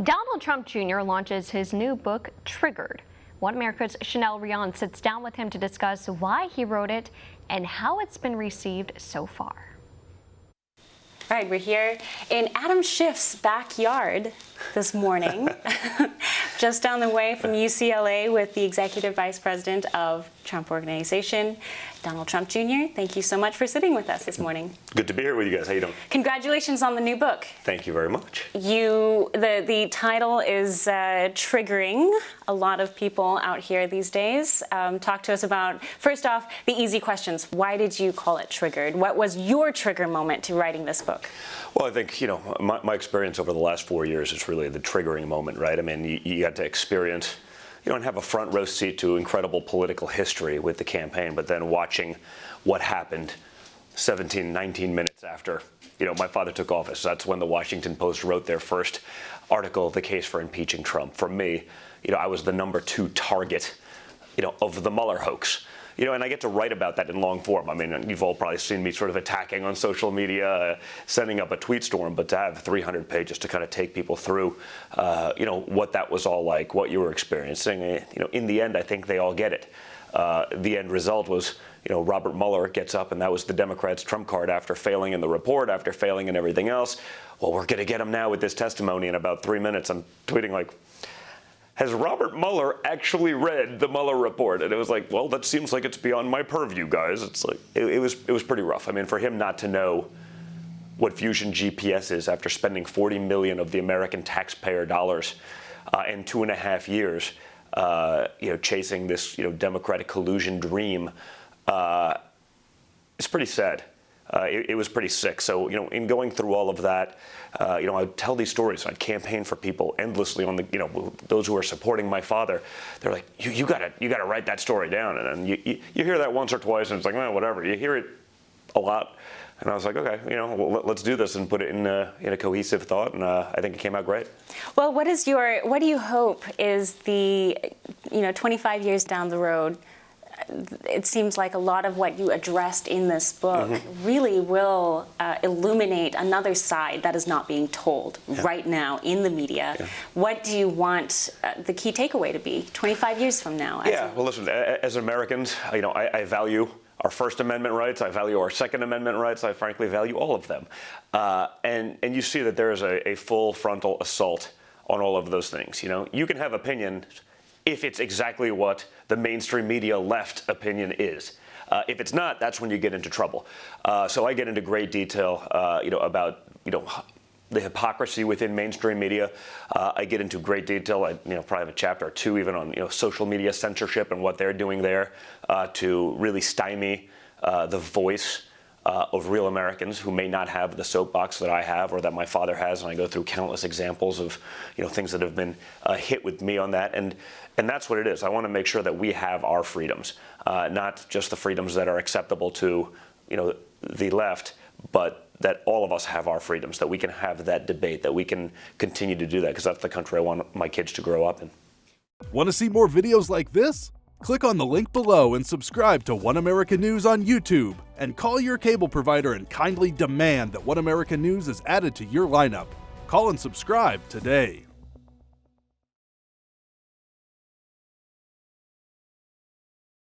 Donald Trump Jr. launches his new book, Triggered. One America's Rion sits down with him to discuss why he wrote it and how it's been received so far. All right, we're here in Adam Schiff's backyard this morning, just down the way from UCLA with the Executive Vice President of Trump Organization, Donald Trump Jr. Thank you so much for sitting with us this morning. Good to be here with you guys. How you doing? Congratulations on the new book. Thank you very much. The title is triggering a lot of people out here these days. Talk to us about, first off, the easy questions. Why did you call it Triggered? What was your trigger moment to writing this book? Well, I think, my experience over the last 4 years is really the triggering moment, right? I mean, you got to experience, you don't have a front row seat to incredible political history with the campaign, but then watching what happened 17, 19 minutes after, my father took office. That's when the Washington Post wrote their first article, The Case for Impeaching Trump. For me, I was the number 2 target, of the Mueller hoax. And I get to write about that in long form. I mean, you've all probably seen me sort of attacking on social media, sending up a tweet storm, but to have 300 pages to kind of take people through, what that was all like, what you were experiencing, in the end, I think they all get it. The end result was, Robert Mueller gets up, and that was the Democrats' trump card after failing in the report, after failing in everything else. Well, we're going to get him now with this testimony in about 3 minutes. I'm tweeting like, has Robert Mueller actually read the Mueller report? And it was like, well, that seems like it's beyond my purview, guys. It's like, it was pretty rough. I mean, for him not to know what Fusion GPS is after spending $40 million of the American taxpayer dollars in 2.5 years, chasing this, Democratic collusion dream, it's pretty sad. It was pretty sick. So, in going through all of that, I'd tell these stories. I'd campaign for people endlessly on the, those who are supporting my father. They're like, you gotta write that story down. And then you hear that once or twice, and it's like, well, whatever. You hear it a lot. And I was like, okay, let's do this and put it in a cohesive thought. And I think it came out great. Well, what do you hope is the, 25 years down the road, it seems like a lot of what you addressed in this book really will illuminate another side that is not being told right now in the media. What do you want the key takeaway to be 25 years from now? Well, listen, as Americans, I value our First Amendment rights. I value our Second Amendment rights. I frankly value all of them. And you see that there is a full frontal assault on all of those things. You can have opinions if it's exactly what the mainstream media left opinion is. If it's not, that's when you get into trouble. So I get into great detail, about, the hypocrisy within mainstream media. I get into great detail. I, probably have a chapter or 2 even on, social media censorship and what they're doing there to really stymie the voice of real Americans who may not have the soapbox that I have or that my father has, and I go through countless examples of things that have been hit with me on that, and that's what it is. I want to make sure that we have our freedoms, not just the freedoms that are acceptable to the left, but that all of us have our freedoms, that we can have that debate, that we can continue to do that, because that's the country I want my kids to grow up in. Want to see more videos like this? Click on the link below and subscribe to One America News on YouTube, and call your cable provider and kindly demand that One America News is added to your lineup. Call and subscribe today.